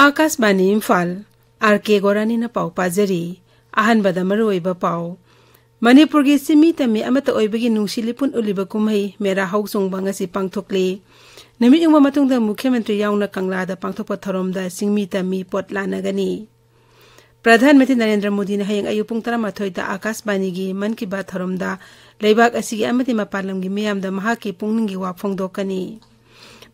Akashvani Imphal R K गोरानी न पाउ पाजरी अहनबदा मरुइबा पाउ मणिपुर की सिमी तमी अमत ओइबगी नुसिलिपुन उलिबा कुमई मेरा हौसोंग बंगसी पांगथोकले नमित युंग मतुंगदा मुख्यमंत्री याउना कंगलादा पांगथोकपा थरोमदा सिंगमी तमी पोट लानगनी प्रधानमंत्री नरेंद्र मोदी ने हयंग अयु पुंग 13 दा आकाशवाणी की मन की बात थरोमदा लेबाक असिगी अमति मपालम की मियामदा महाकी पुंगनिंगी वा फोंगदोकनी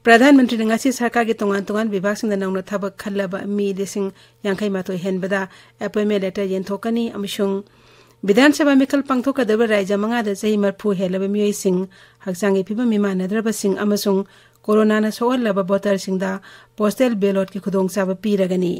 प्रधानमंत्री ने सरकार के तोंगान विभाग सिंह नौना थबक खल्लबा मी लिसिंग यांखै माथोय हेनबदा अपॉइंटमेंट लेटर येंथोकनी अमसुंग विधानसभा मिखल पांगथोकदब राज्य मंगादा चही मरफु हेलब मियोय सिंह हक्सांगी फिबम मिमानद्रब सिंह अमसुंग कोरोना न सोहलबा वोटर सिंहदा पोस्टल बैलेट की खुदोंगचाब पीरगनी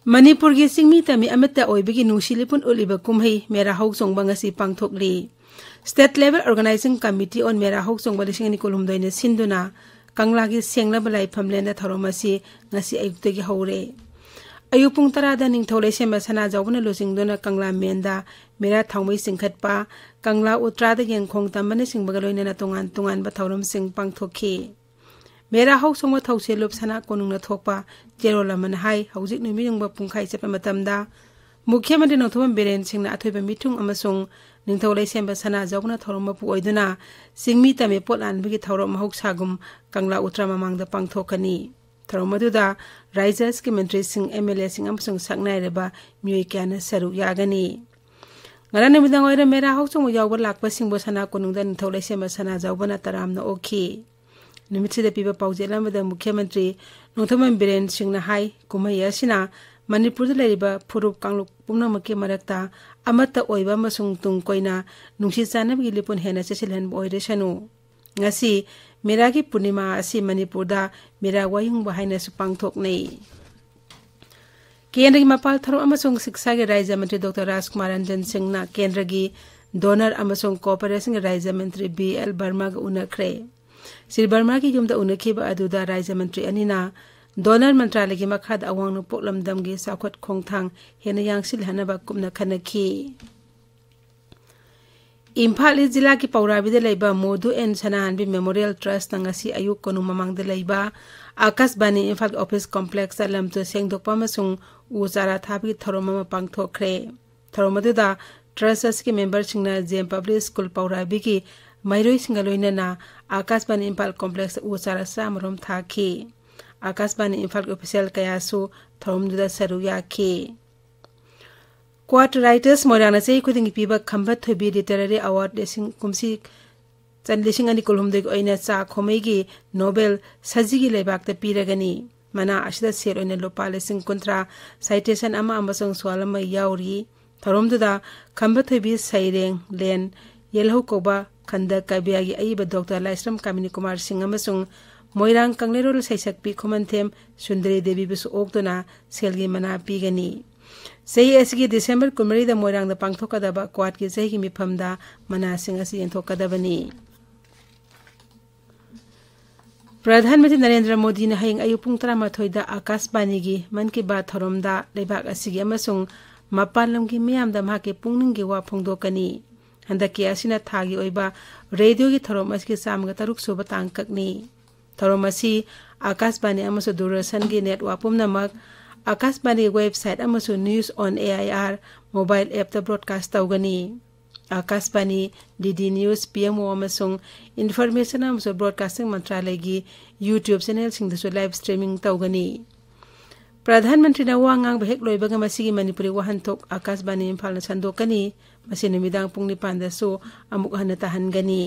मणिपुर की सिंगमी तमी अमत ओइबगी नुसिलिपुन उलिबा कुमई मेरा हौसोंग बंगसी पांगथोकली state level organising committee on Mera हौसोंग बलिसिंगनी कुलुमदोइने सिंदुना कंगला की सेंगलब लाइफमलेंदा थरोमसी ngasi ayuktagi hore ayupung tarada ningthole semba sana jawbuna losingdona कंगला मेंदा मेरा थांमै सिंखटपा कंगला उत्रादा यंखोंग तमने सिंबगलोइना तोंगान तोंगान बा थौरम सिंग पांगथोखी मेरा हौसोंग थौसे लुप सना कोनुंगना थोकपा जेरोलमन हाई हौजिक नुमियुंग बा पुंखाइ चेपा मतमदा मुख्यमंत्री नोथोबम बेरेन सिंगना अथोइबा मिथुंग अमसुंग निंथौलै सेंबा सना जौगना थौरम पु ओइदुना सिंगमी तमे पोटलानबगी थौरम हौसागुम कंगला उत्रा ममांगदा पांगथोकनी थौरम मदुदा राइजर्स के मंत्री सिंह एमएलए सिंह अमसुंग सकनाइरबा मियोय क्याना सरुक यागनी ngara nimidan oira mera hauसोंग यावबा Lakpa सिंगबो सना कोनुंगदा निंथौलै सेंबा सना जौबना तरामना ओखी निमित्सिदा पिबा पाउजेलामदा मुख्यमंत्री नोथोबम बेरेन सिंहना हाई कुमई असिना मणिपुर लेरिबा फुरुप कांगलुक पुंगनमके मरक्ता अमत्ता ओइबा मसुंग तुंग कोइना नुंसी चानबगी लिपुन हेना चेसिलहन ओइरेसनु ngasi मेरा की पूर्णिमा असि मणिपुरदा मेरा वायुंग बहाइना सुपांगथोकनै केंद्र की मपाल थरो अमसुंग शिक्षा के राज्य मंत्री डॉक्टर राजकुमार रंजन सिंहना केंद्र की डोनर अमसुंग कोऑपरेशन के राज्य मंत्री बीएल वर्मा ग उनखरे श्री वर्मा की युमदा उनखिबा अदुदा राज्य मंत्री अनिना डोनर मंत्रालय की मखाद अवांग पोकलमदम की साखोत खोंगथांग हेना यांगसिल हनबा कुमना खनखी इम्फाल जिला की पौराबीदा लेबा मोदू एन सनाहनबी मेमोरियल ट्रस्ट नंगसी अयुक कोनु ममांगदा लेबा आकाशवाणी इम्फाल ऑफिस कॉम्प्लेक्स लमतो सेंगदोकपा मसुंग उचारा थाबी थरोम पांगथोखरे थरोमदुदा ट्रस्ट के मेंबर सिंगना जेम पब्लिक स्कूल पौराबी की मैरोई सिंगलोइना आकाशवाणी इम्फाल कॉम्प्लेक्स उचारा सामरोम थाखी आकाशवाणी इम्फाल ऑफिशियल कयासु थरोमदुदा सरु याखी क्वाट राइटर्स मोराना से खुदिंग पीबा खंबत थोबी लिटरेरी अवार्ड लेसिंग कुमसी चंदिसिंग अनि कुलहुमदे ओइना चा खोमैगी नोबेल सजिगी लेबाकता पीरगनी मना असिदा सेर ओइना लोपा लेसिंग कुंत्रा साइटेशन अमा अमसंग स्वालम याउरी थरोमदुदा खंबत थोबी सैरेंग लेन येलहौ कोबा खंदा काबियागी अइबा डॉक्टर लाइस्रम कामिनी कुमार सिंह अमसंग मोइरांग कंगलेरोल सैसकपी खुमनथेम सुंदरी देवी बिसु ओक्तोना सेलगी मना पीगनी सही ऐसी दिसंबर 19 मोइरांग पांगथोकदबा क्वाड की सही मिफमदा मनासिंग असि यंथोकदबनी प्रधानमंत्री नरेंद्र मोदी ने हयंग अयु पुंग 13 आकाशवाणी की मन की बात थरोमदा लेबाक असिगी अमसुंग मपालम की मियामदा माके पुंगनिंगी वा फोंगदोकनी हंदकी असिना थागी ओइबा रेडियो की थरोम असकी सामगा तरुक सुबा तांगकनी थरोम असि आकाशवाणी अमसु दूरदर्शन की नेटवर्क पुमनमक आकाशवाणी वेबसाइट अमसु news on AIR mobile app ता ब्रॉडकास्ट तौगनी आकाशवाणी डीडी न्यूज पीएमओ अमसुंग इन्फॉर्मेशन अमसु ब्रॉडकास्टिंग मंत्रालय की यूट्यूब चैनल सिंगदसु लाइव स्ट्रीमिंग तौगनी प्रधानमंत्री न वांगांग बहेक लोइबगा मसिगी मणिपुरी वहनथोक आकाशवाणी इम्फाल संदोकनी मसि नुमिदांग पुंग 9 दसु अमुक हन तहनगनी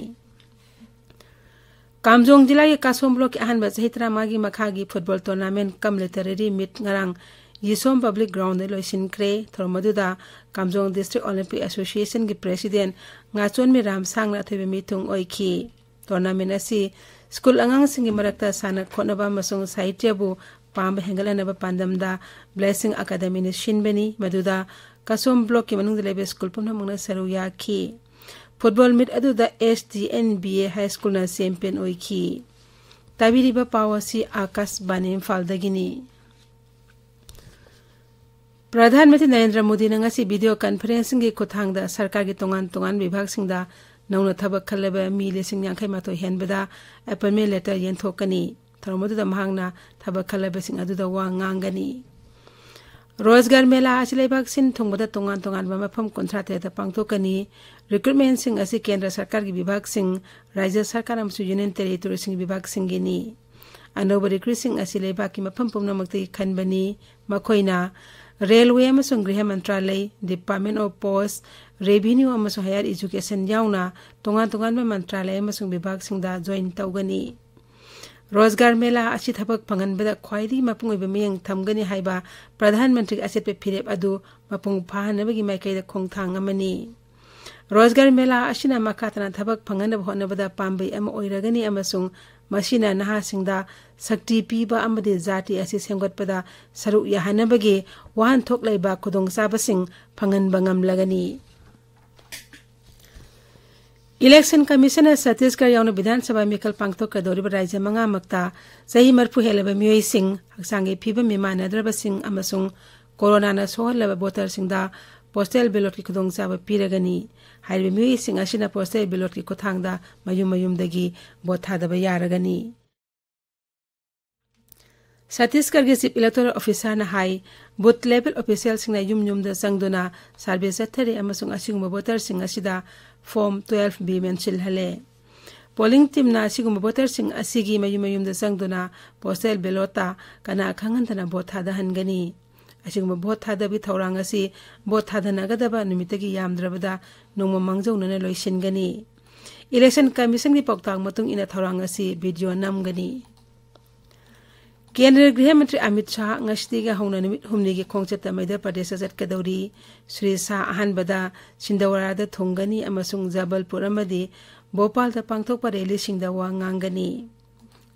कामजोंग जिला के कासोम ब्लॉक के अहनबा चहित्रा मागी मखागी football tournament cum literary meet ngarang यिसोम पब्लिक ग्राउंड लोइसिनख्रे थरमदुदा कामजोंग डिस्ट्रिक्ट ओलंपिक एसोसिएशन के प्रेसिडेंट ngaचोन मी रामसांग अथोबे मिथुंग ओइखी टूर्नामेंट असि स्कूल अंगांग सिंगी मरक्ता साना खोनबा मसोंग साहित्यबु पाम हेंगलनबा पांदमदा ब्लेसिंग अकादमी ने शिनबेनी मदुदा कासोम ब्लॉक के मनुंग लेबे स्कूल पुनम मंगना सरू याखी फुटबॉल मीट अदुदा SDNBA हाई स्कूल ना चैंपियन ओइखी ताबिरिबा पावसी आकाशवाणी इम्फालदगिनी प्रधानमंत्री नरेंद्र मोदी ने वीडियो कॉन्फ्रेंसिंग की खुथांग सरकार की तोंगान विभाग नौना थबक खलब मी 50 हेनबदा अपॉइंटमेंट लेटर येंथोकनी थरमोदुदा महंगना थबक खलबसिंग अदुदा वा nganggani रोजगार मेला लेबाक सिन थोंबदा तोंगान मफम 53 पांगथोकनी रिक्रूटमेंट सिंग असि केंद्र सरकार की विभाग सिंग राज्य सरकार अमसु यूनियन टेरिटोरी सिंग विभाग सिंगिनी अनोब रिक्रूटिंग असि लेबाक की मफम पुमनमक्ति खनबनी मखोइना रेलवे अमसुंग गृह मंत्रालय डिपार्टमेंट ऑफ पोस्ट रेवेन्यू अमसुंग हायर एजुकेशन याउना तोंगान मंत्रालय अमसुंग विभाग सिंगदा जॉइन तौगनी रोजगार मेला अच्छी थबक फंगनबदा ख्वाइदी मपुंग ओइबा मियंग थमगनी हाइबा प्रधानमंत्री असेपे फिरेप अदु मपुंग फाहनबगी माइकैदा खोंगथांग अमनी रोजगार मेला असिना मखातना थबक फंगनब होनबदा पाम्बै अम ओइरगनी अमसुंग मसिना नहासिंगदा शक्ति पीबा अमदे जाति असि सेमगतपदा सरुक याहनबगे वाहन थोकलैबा खुदोंगसाबसिंग फंगनबा ngamlagani इलेक्शन कमिशनर छत्तीसगढ़ याउन विधानसभा मिखल पांगथोकदोरिब राज्य मंगा मक्ता सही मरफु हेलब मियोई सिंह हक्सांगे फिबा मिमानद्रब सिंह अमसुंग कोरोना सोहलब वोटर सिंहदा पोस्टल बैलेट की खुदोंगसाब पीरगनी हाइब मियोई सिंह असिना पोस्टल बैलेट की खुथांगदा मयुमदगी वोट थादब यारगनी छत्तीसगढ़ के चीफ इलेक्टोरल ऑफिसर हाई बूथ लेवल ऑफिशियल सिंह युम संगदुना सर्वे चथरे अमसुंग असिगुम वोटर सिंह असिदा फॉर्म 12B मेंशिल हले पोलिंग टीम ना असिगुम वोटर सिंह असिगी मयुम संगदुना पोस्टल बैलेटा कना खंगनतना वोट थादहनगनी असिगुम वोट थादबी थौरांग असि वोट थादनगदबा निमितगी यामद्रबदा नोंम मंगजौनना लोइसिनगनी इलेक्शन कमिशन की पौतांग मतुंग इना थौरांग असि वीडियो नमगनी केंद्रीय गृह मंत्री Amit Shah ngasiga hongna nimit humni gi khongchata Madhya Pradesh चटकदौरी Shri Shah अहनबदा सिंदवरादा थोंगनी अमसुंग Jabalpur अमदी Bhopal दा पांगथोक रैली सिंगदा वा nganggani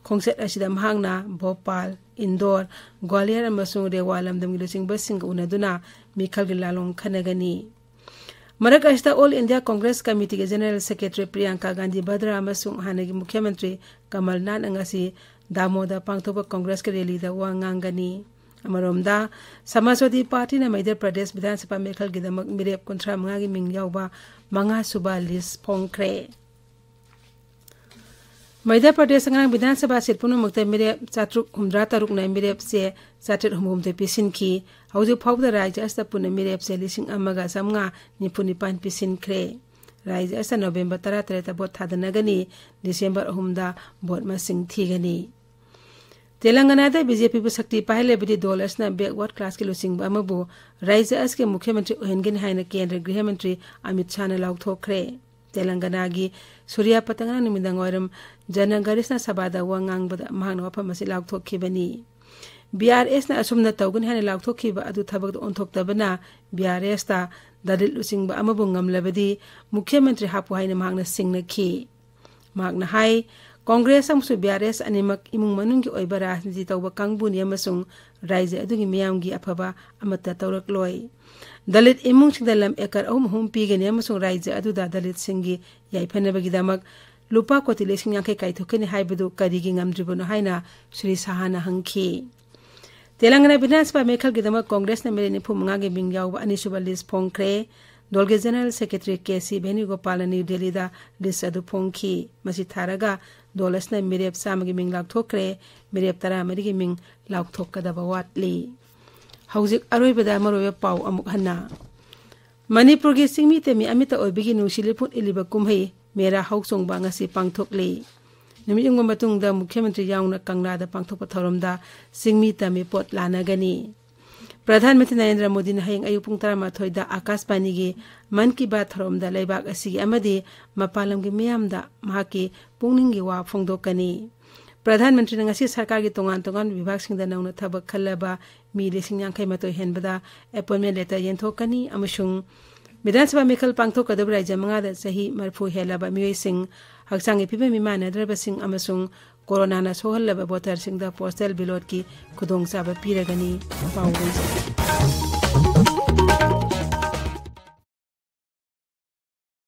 खोंचत असिदा महंगना भोपाल इंदौर ग्वालियर अमसुंग रेवा लमदम गिलुसिंग बसिंग उनदुना मिखल gi lalong खनगनी मरक असिदा ऑल इंडिया कांग्रेस कमिटी के जनरल सेक्रेटरी प्रियंका गांधी भद्रा अमसुंग हानगी मुख्यमंत्री कमलनाथ अंगासी दामोदा पांगथोक कांग्रेस के रैली दा वा nganggani अमरोमदा समाजवादी पार्टी ने मध्य प्रदेश विधानसभा मेखल गिदमक मिरेप 35 की मिंग यावबा 5 सुबा लिस्ट फोंख्रे मध्य प्रदेश विधानसभा सीट पुनमुक्त मिरेप 463 ने मिरेप से 463 पिसिनखी हौजु फाउदा राज्य अस्त पुन मिरेप से 1,995 पिसिनख्रे राज्य अस्त नवंबर 13 वोट थादनगनी दिसंबर 3 वोट मसिंग थीगनी तेलंगाना बीजेपी शक्ति पाहलेबदी डॉलर्सना बैकवर्ड क्लास के लुसिंग अमबु राज्य अस के मुख्यमंत्री ओहनगिन हाइन केंद्र गृह मंत्री अमित शाह ने लाउथोख्रे तेलंगाना की सूर्या पतंगना निमिदंगोरम जनगरिसना सभादा वांगांगबदा महंगना वफम असे लाउथोखिबनी बीआरएस ना असुमना तौगन हाइन लाउथोखिबा अदु थबक ओंथोक्तबना बीआरएस ता दलित लुसिंग अमबु ngamlabadi मुख्यमंत्री हापु हाइन महंगना सिंगनखी महंगना हाई कांग्रेस अमसु बीआरएस अनिमक इमुंग मनुंग की ओइबा राजनीति तौबा कांगबुनी अमसुंग राज्य अदुगी मियामगी अफबा अमत्ता तौरकलोय दलित इमुंग सिंगदा लम एकर अहुम पीगनी अमसुंग राज्य अदुदा दलित सिंगी याइफनबगीदमक लुपा कोटी 50 काइथोकनी हाइबदु करिगी ngamद्रिबनो हाइना श्री साहाना हंखी तेलंगाना विधानसभा मेखल गिदमक कांग्रेस ने मेरे निफु मंगा के मिंग यावबा अनिसुबा लिस्ट फोंख्रे दल के जनरल सेक्रेटरी केसी वेणुगोपाल न्यू दिल्ली दा लिस्ट अदु फोंखी मसी थारगा डॉलर्सना मिरेप सामगी मिंग लाउथोख्रे मिरेप 13 की मिंग लाउथोकदबा वाटली हौजिक अरोइबदा मरोय पाउ अमुक हन्ना मणिपुर की सिंगमी तेमी अमिता ओइबिगी नुसिलिपुन इलिबा कुमहै मेरा हौसोंगबा ngasi पांगथोकले निमियुंग मतुंगदा मुख्यमंत्री याउना कंगनादा पांगथोकपा थौरमदा सिंगमी तमी पोट लानागनी प्रधानमंत्री नरेंद्र मोदी ने हयंग अयुं पुंग 13 आकाशवाणी की मन की बात थौरमदा लेबाक असिगी अमदी मपालम की मियामदा महाकी पुंगनिंगी वा फोंगदोकनी प्रधानमंत्री ने ngasi सरकार की तोंगान विभाग सिंगदा नौना थबक खल्लबा मी 50 हेनबदा अपॉइंटमेंट लेटर येंथोकनी अमसुंग विधानसभा मेखल पांगथोकदब राज्य मंगादा सही मरफु हेलबा मियोई सिंह हक्सांगी फिबे मिमानद्रब सिंह अमसुंग कोरोना सोहल्लबा वोटर सिंह दा पोस्टल बैलेट की खुदोंगसाब पीरगनी पाउगई